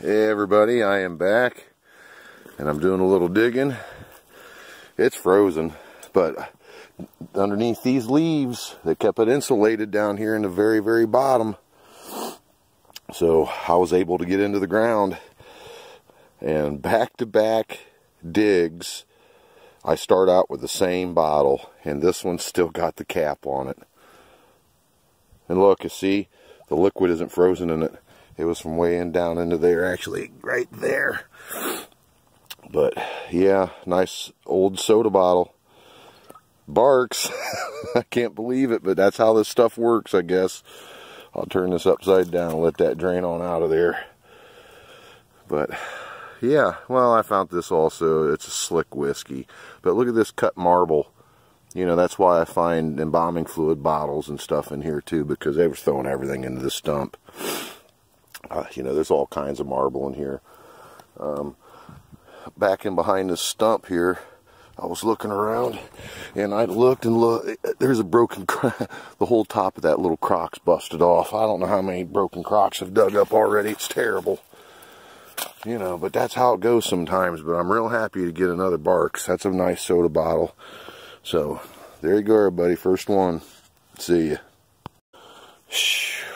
Hey everybody, I am back and I'm doing a little digging. It's frozen, but underneath these leaves, they kept it insulated down here in the very, very bottom. So I was able to get into the ground, and back-to-back digs, I start out with the same bottle, and this one's still got the cap on it. And look, you see, the liquid isn't frozen in it. It was from way in down into there, actually, right there. But, yeah, nice old soda bottle. Barks. I can't believe it, but that's how this stuff works, I guess. I'll turn this upside down and let that drain on out of there. But, yeah, well, I found this also. It's a slick whiskey. But look at this cut marble. You know, that's why I find embalming fluid bottles and stuff in here, too, because they were throwing everything into this dump. You know, there's all kinds of marble in here. Back in behind this stump here, I was looking around, and I looked and looked. There's a broken the whole top of that little croc's busted off. I don't know how many broken crocs have dug up already. It's terrible. You know, but that's how it goes sometimes. But I'm real happy to get another Barks. That's a nice soda bottle. So, there you go, everybody. First one. See ya.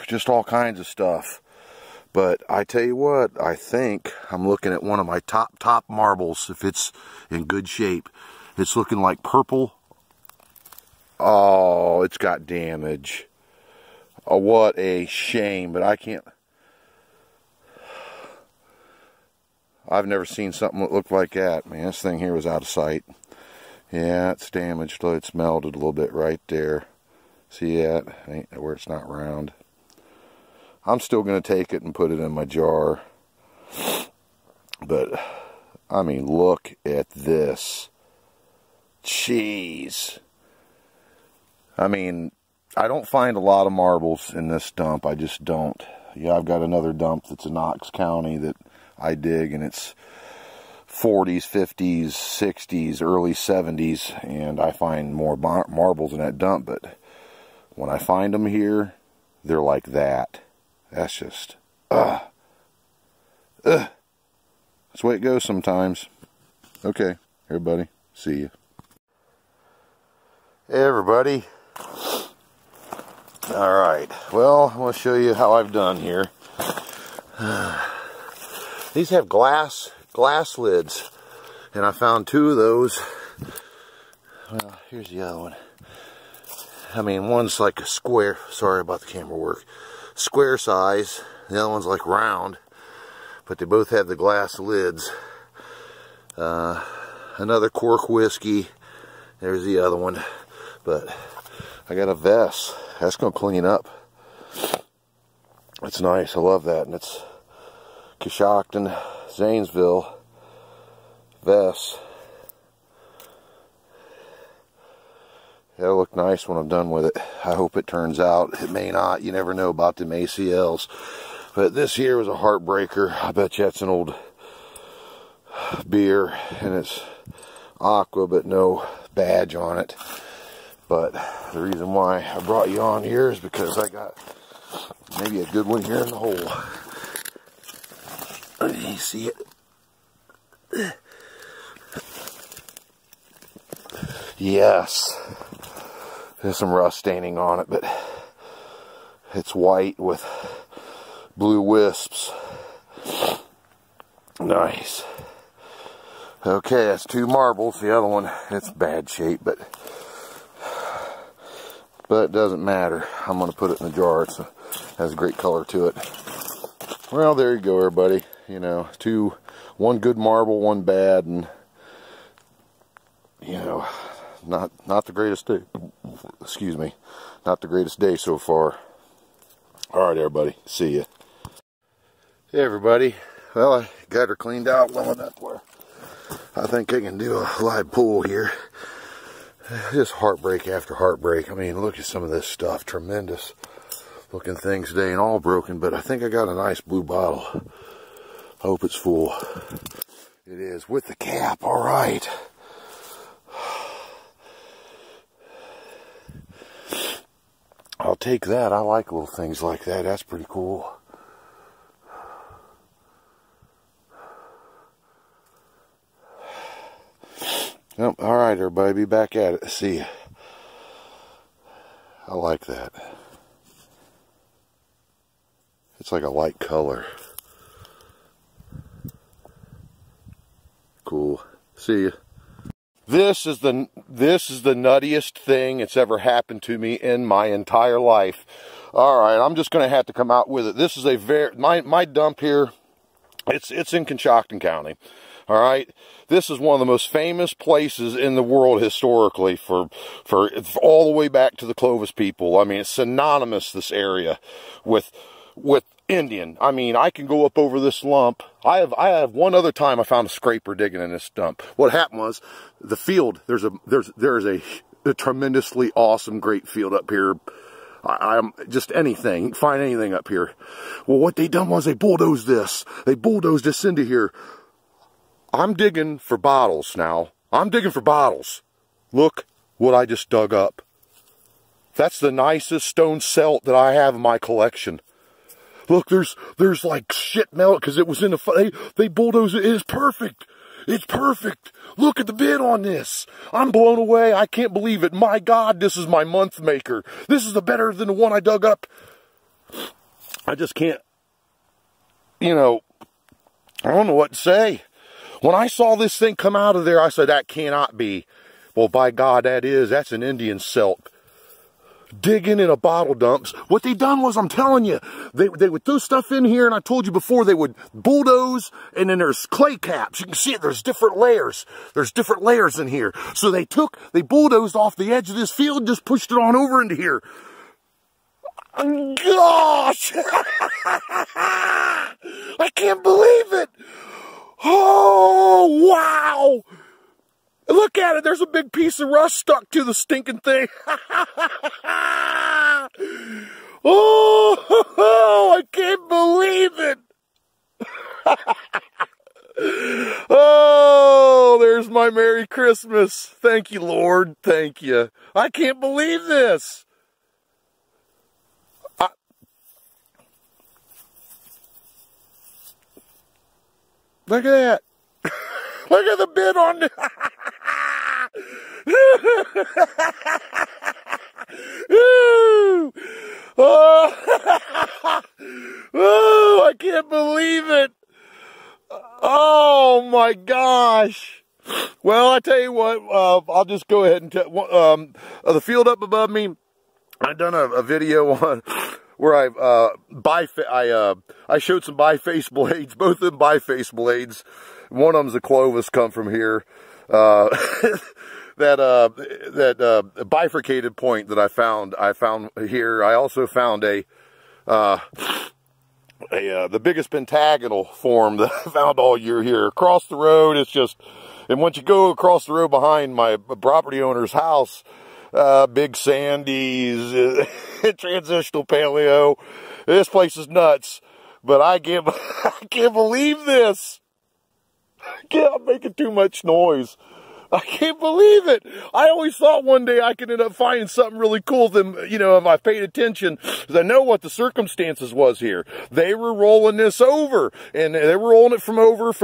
Just all kinds of stuff. But I tell you what, I think I'm looking at one of my top marbles, if it's in good shape. It's looking like purple. Oh, it's got damage. Oh, what a shame, but I can't. I've never seen something that looked like that. Man, this thing here was out of sight. Yeah, it's damaged. It's melted a little bit right there. See that? Where it's not round. I'm still going to take it and put it in my jar. But, I mean, look at this. Jeez. I mean, I don't find a lot of marbles in this dump. I just don't. Yeah, I've got another dump that's in Knox County that I dig, and it's 40s, 50s, 60s, early 70s, and I find more marbles in that dump. But when I find them here, they're like that. That's just, That's the way it goes sometimes. Okay, everybody, see you. Hey, everybody. Alright, well, I'm going to show you how I've done here. These have glass lids, and I found two of those. Well, here's the other one. I mean, one's like a square, sorry about the camera work. Square size, the other one's like round, but they both have the glass lids. Another cork whiskey, there's the other one. But I got a vest, that's going to clean up. It's nice, I love that, and it's Coshocton, Zanesville vest. It'll look nice when I'm done with it. I hope it turns out. It may not. You never know about them ACLs. But this here was a heartbreaker. I bet you that's an old beer. And it's aqua, but no badge on it. But the reason why I brought you on here is because I got maybe a good one here in the hole. You see it? Yes. There's some rust staining on it, but it's white with blue wisps. Nice. Okay, that's two marbles. The other one, it's bad shape, but it doesn't matter. I'm going to put it in the jar. It has a great color to it. Well, there you go, everybody. You know, one good marble, one bad, and you know, not the greatest day. Excuse me, not the greatest day so far. All right, everybody, see ya. Hey, everybody. Well, I got her cleaned out well enough where I think I can do a live pull here. Just heartbreak after heartbreak. I mean, look at some of this stuff. Tremendous looking things today, and all broken. But I think I got a nice blue bottle. I hope it's full. It is, with the cap. All right. I'll take that. I like little things like that. That's pretty cool. Yep, all right, everybody, be back at it. See ya. I like that. It's like a light color. Cool. See ya. This is the nuttiest thing that's ever happened to me in my entire life. All right, I'm just going to have to come out with it. This is a my dump here. It's in Coshocton County. All right, this is one of the most famous places in the world historically for all the way back to the Clovis people. I mean, it's synonymous, this area, with Indian. I mean, I can go up over this lump. I have one other time I found a scraper digging in this dump. What happened was the field. There's a tremendously awesome, great field up here. I'm just anything. You can find anything up here. Well, what they done was they bulldozed this. They bulldozed this into here. I'm digging for bottles now. I'm digging for bottles. Look what I just dug up. That's the nicest stone celt that I have in my collection. Look, there's like shit melt because it was in the, they bulldozed it. It is perfect. It's perfect. Look at the bid on this. I'm blown away. I can't believe it. My God, this is my month maker. This is better than the one I dug up. I just can't, you know, I don't know what to say. When I saw this thing come out of there, I said, that cannot be. Well, by God, that is. That's an Indian celt. Digging in a bottle dumps. What they done was, I'm telling you, they would throw stuff in here, and I told you before, they would bulldoze, and then there's clay caps. You can see it, there's different layers. There's different layers in here. So they bulldozed off the edge of this field and just pushed it on over into here. Gosh! I can't believe it! Oh, wow! Look at it, there's a big piece of rust stuck to the stinking thing. Oh, I can't believe it. Oh, there's my Merry Christmas. Thank you, Lord. Thank you. I can't believe this. Look at that. Look at the bid on it. Oh, I can't believe it. Oh my gosh. Well, I tell you what, I'll just go ahead and tell the field up above me. I've done a video on where I showed some biface blades, both of them biface blades. One of them's a Clovis, come from here. That bifurcated point that I found here. I also found the biggest pentagonal form that I found all year here. Across the road, it's just, and once you go across the road behind my property owner's house, Big Sandy's, transitional paleo. This place is nuts, but I can't believe this. I'm making too much noise. I can't believe it. I always thought one day I could end up finding something really cool. Then, you know, if I paid attention, because I know what the circumstances was here. They were rolling this over, and they were rolling it from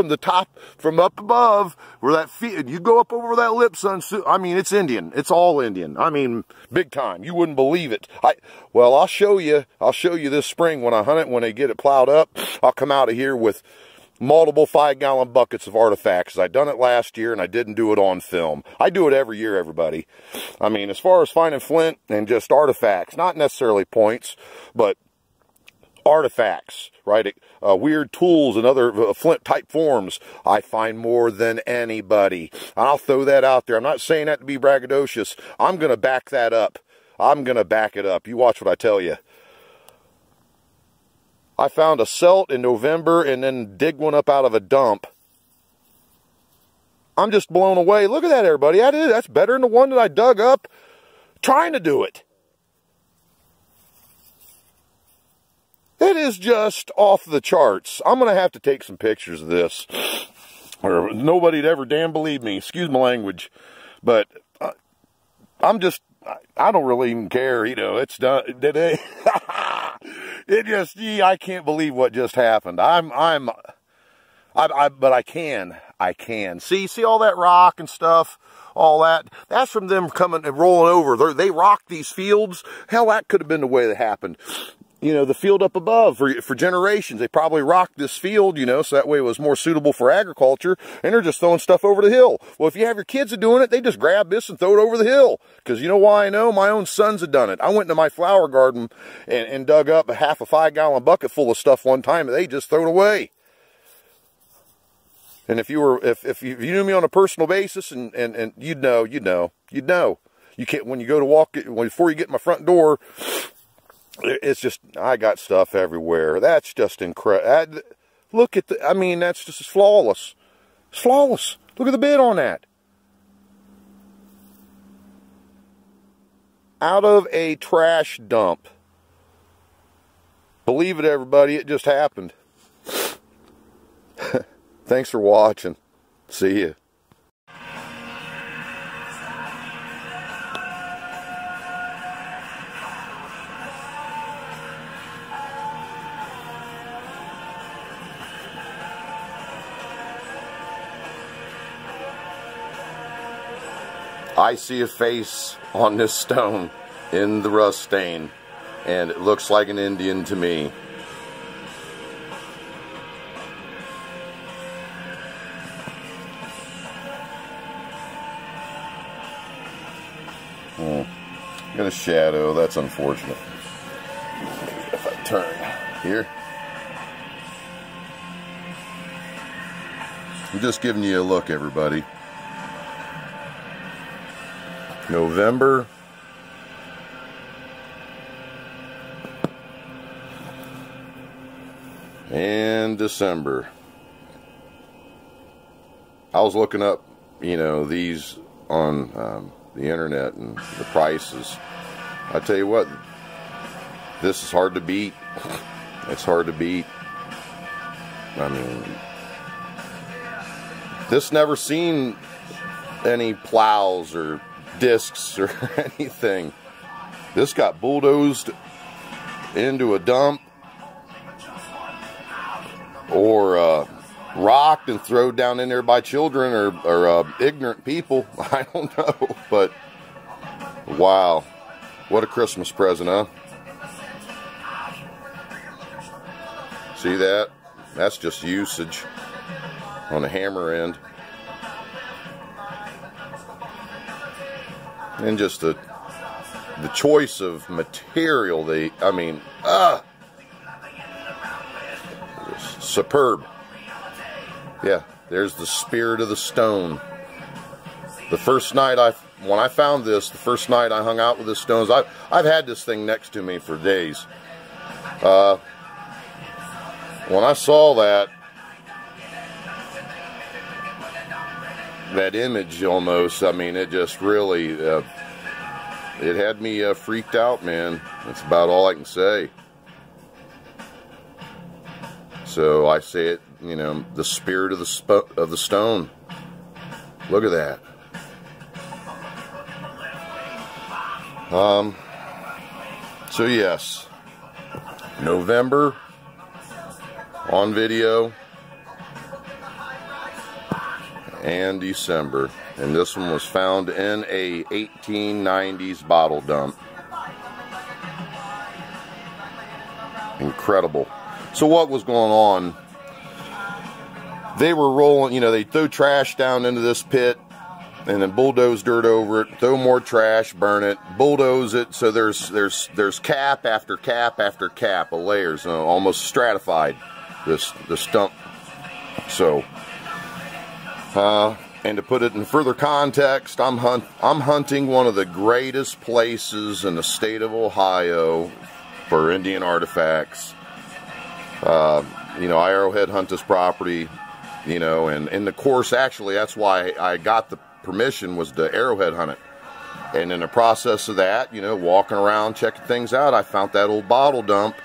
the top, from up above, where that feet. You go up over that lip, son. I mean, it's Indian. It's all Indian. I mean, big time. You wouldn't believe it. Well, I'll show you. I'll show you this spring when I hunt it. When they get it plowed up, I'll come out of here with multiple 5-gallon buckets of artifacts. I done it last year and I didn't do it on film. I do it every year, everybody. I mean, as far as finding flint and just artifacts, not necessarily points, but artifacts, right? Weird tools and other flint type forms, I find more than anybody. I'll throw that out there. I'm not saying that to be braggadocious. I'm going to back that up. I'm going to back it up. You watch what I tell you. I found a celt in November and then dig one up out of a dump. I'm just blown away. Look at that, everybody. That's better than the one that I dug up trying to do it. It is just off the charts. I'm going to have to take some pictures of this, or nobody'd ever damn believe me. Excuse my language. But I don't really even care. You know, it's done. It just, gee, I can't believe what just happened. I'm But I can. See all that rock and stuff, all that. That's from them coming and rolling over. They rocked these fields. Hell, that could have been the way that happened. You know, the field up above for generations. They probably rocked this field, you know, so that way it was more suitable for agriculture. And they're just throwing stuff over the hill. Well, if you have your kids doing it, they just grab this and throw it over the hill. Because you know why I know? My own sons have done it. I went into my flower garden and dug up a half a 5-gallon bucket full of stuff one time, and they just threw it away. And if you knew me on a personal basis, and you'd know. You can't, when you go to walk, before you get in my front door, it's just, I got stuff everywhere. That's just incredible. Look at I mean, that's just flawless. It's flawless. Look at the bid on that. Out of a trash dump. Believe it, everybody, it just happened. Thanks for watching. See ya. I see a face on this stone in the rust stain, and it looks like an Indian to me. Got a shadow, that's unfortunate. If I turn here. I'm just giving you a look, everybody. November. And December. I was looking up, you know, these on the internet and the prices. I tell you what, this is hard to beat. It's hard to beat. I mean, this never seen any plows or discs or anything. This got bulldozed into a dump or rocked and thrown down in there by children or ignorant people. I don't know, but wow, what a Christmas present, huh? See that? That's just usage on the hammer end. And just the choice of material, superb. Yeah, there's the spirit of the stone. The first night when I found this, the first night I hung out with the stones, I've had this thing next to me for days. When I saw that image almost, I mean, it just really, it had me freaked out, man. That's about all I can say. So I say it, you know, the spirit of the stone. Look at that. So yes, November on video and December, and this one was found in a 1890s bottle dump. Incredible. So what was going on? They were rolling, you know, they throw trash down into this pit and then bulldoze dirt over it, throw more trash, burn it, bulldoze it. So there's cap after cap after cap of layers, almost stratified, this dump. So and to put it in further context, I'm hunting one of the greatest places in the state of Ohio for Indian artifacts. You know, I arrowhead hunt this property, you know, and in the course, actually, that's why I got the permission, was to arrowhead hunt it. And in the process of that, you know, walking around, checking things out, I found that old bottle dump.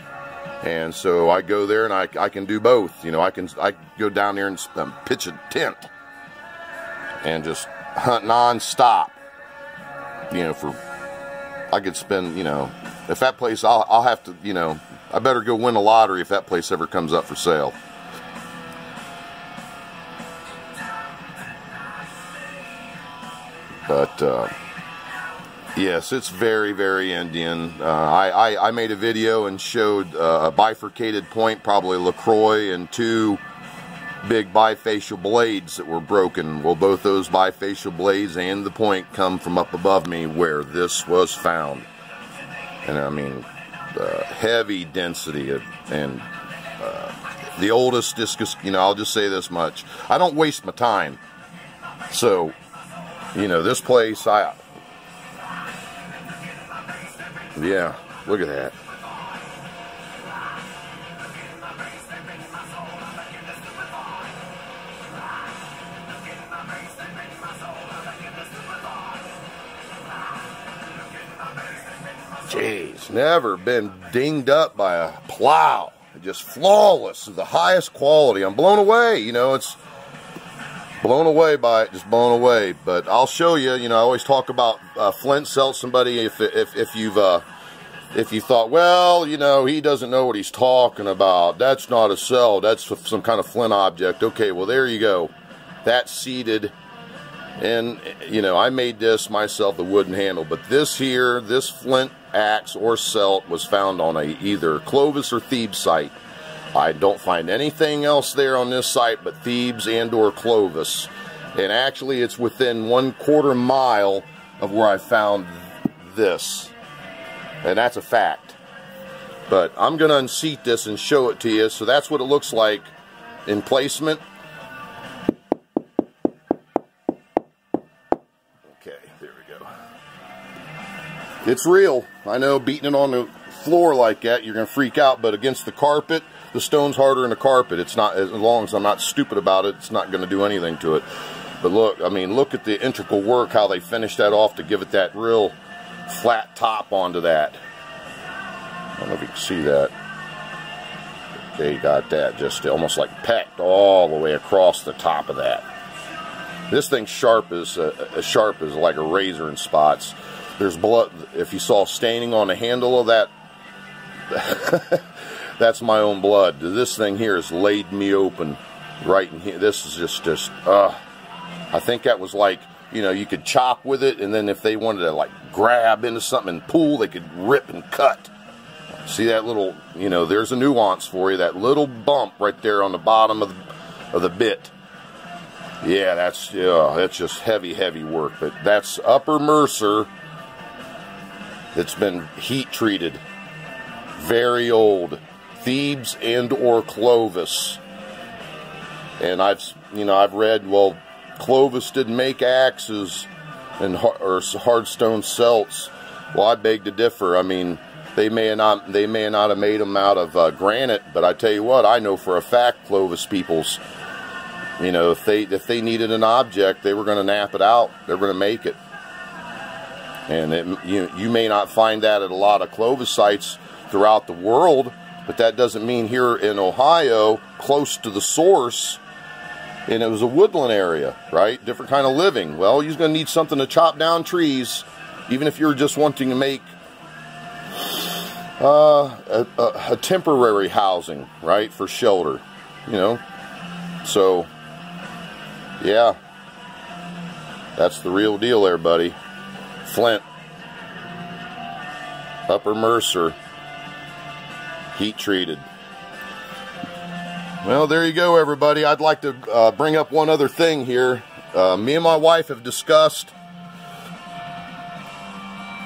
And so I go there and I can do both. You know, I go down there and pitch a tent and just hunt non-stop. You know, I could spend, you know, if that place, I'll have to, you know, I better go win the lottery if that place ever comes up for sale. But yes, it's very, very Indian. I made a video and showed a bifurcated point, probably LaCroix, and 2 big bifacial blades that were broken. Well, both those bifacial blades and the point come from up above me where this was found. And I mean, heavy density and the oldest discus, you know, I'll just say this much. I don't waste my time. So, you know, this place, yeah, look at that. Jeez, never been dinged up by a plow. Just flawless, the highest quality. I'm blown away, you know, it's blown away by it, just blown away. But I'll show you, you know, I always talk about flint celt. Somebody, if you thought, well, you know, he doesn't know what he's talking about, that's not a celt, that's some kind of flint object. Okay, well, there you go. That's seated. And, you know, I made this myself, the wooden handle. But this here, this flint axe or celt was found on either Clovis or Thebes site. I don't find anything else there on this site but Thebes and or Clovis. And actually, it's within 1/4 mile of where I found this. And that's a fact. But I'm going to unseat this and show it to you. So that's what it looks like in placement. It's real. I know beating it on the floor like that, you're going to freak out, but against the carpet, the stone's harder than the carpet. It's not, as long as I'm not stupid about it, it's not going to do anything to it. But look, I mean, look at the integral work, how they finished that off to give it that real flat top onto that. I don't know if you can see that. Okay, you got that just almost like pecked all the way across the top of that. This thing's sharp as like a razor in spots. There's blood. If you saw staining on the handle of that, that's my own blood. This thing here has laid me open right in here. This is just I think that was like, you know, you could chop with it, and then if they wanted to like grab into something and pull, they could rip and cut. See that little, you know, there's a nuance for you. That little bump right there on the bottom of the bit. Yeah, that's just heavy, heavy work. But that's Upper Mercer. It's been heat treated, very old, Thebes and or Clovis. And I've read, well, Clovis didn't make axes and or hardstone celts. Well, I beg to differ. I mean, they may not have made them out of granite, but I tell you what, I know for a fact Clovis peoples, you know, if they needed an object, they were going to nap it out. They were going to make it. And you may not find that at a lot of Clovis sites throughout the world, but that doesn't mean here in Ohio, close to the source, and it was a woodland area, right? Different kind of living. Well, you're going to need something to chop down trees, even if you're just wanting to make a temporary housing, right, for shelter, you know. So, yeah, that's the real deal there, buddy. Flint, Upper Mercer, heat treated. Well, there you go, everybody. I'd like to bring up one other thing here. Me and my wife have discussed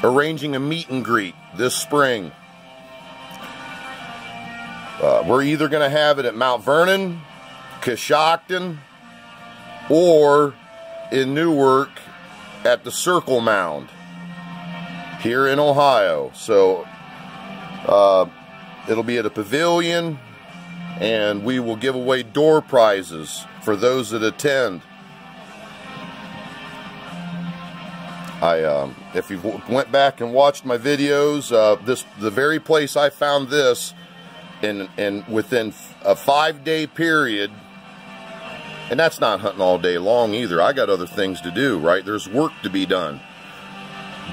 arranging a meet and greet this spring. We're either going to have it at Mount Vernon, Coshocton, or in Newark at the Circle Mound here in Ohio. So it'll be at a pavilion, and we will give away door prizes for those that attend. If you went back and watched my videos, the very place I found this, and within a 5-day period, and that's not hunting all day long either. I got other things to do, right? There's work to be done.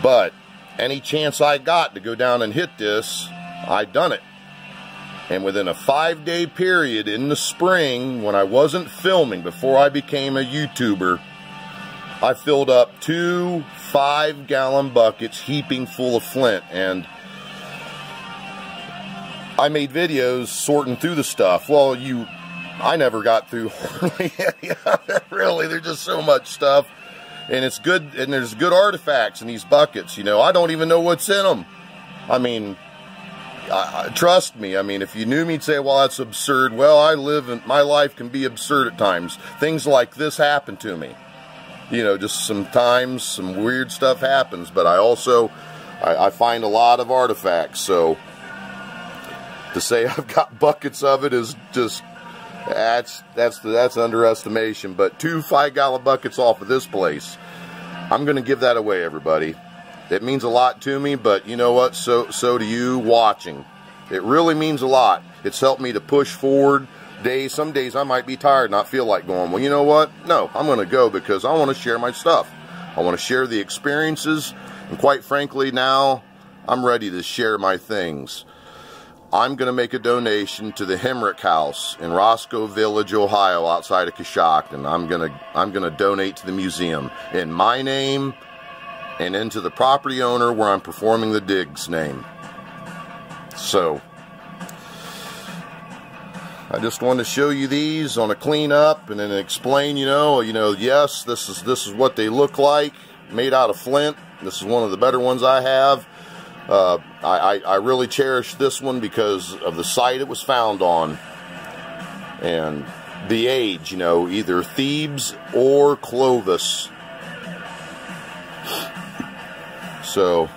But any chance I got to go down and hit this, I done it. And within a 5-day period in the spring, when I wasn't filming, before I became a YouTuber, I filled up 2 5-gallon buckets heaping full of flint, and I made videos sorting through the stuff. Well, I never got through hardly any of it, really. There's just so much stuff, and it's good, and there's good artifacts in these buckets. You know, I don't even know what's in them. I mean, trust me. I mean, if you knew me, you'd say, well, that's absurd. Well, my life can be absurd at times. Things like this happen to me. You know, just sometimes some weird stuff happens, but I find a lot of artifacts. So to say I've got buckets of it is just, that's underestimation. But 2 5-gallon buckets off of this place, I'm going to give that away, everybody. It means a lot to me, but you know what? So do you watching. It really means a lot. It's helped me to push forward. Some days I might be tired, not feel like going. Well, you know what? No, I'm going to go because I want to share my stuff. I want to share the experiences, and quite frankly, now I'm ready to share my things. I'm going to make a donation to the Hemrick House in Roscoe Village, Ohio, outside of Coshocton. I'm going to donate to the museum in my name and into the property owner where I'm performing the dig's name. So I just wanted to show you these on a cleanup and then explain, you know, yes, this is what they look like, made out of flint. This is one of the better ones I have. I really cherish this one because of the site it was found on and the age, you know, either Thebes or Clovis. So,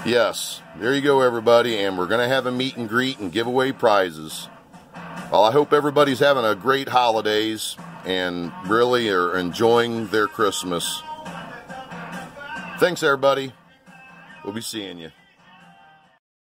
yes, there you go, everybody, and we're going to have a meet and greet and give away prizes. Well, I hope everybody's having a great holidays and really are enjoying their Christmas. Thanks, everybody. We'll be seeing you.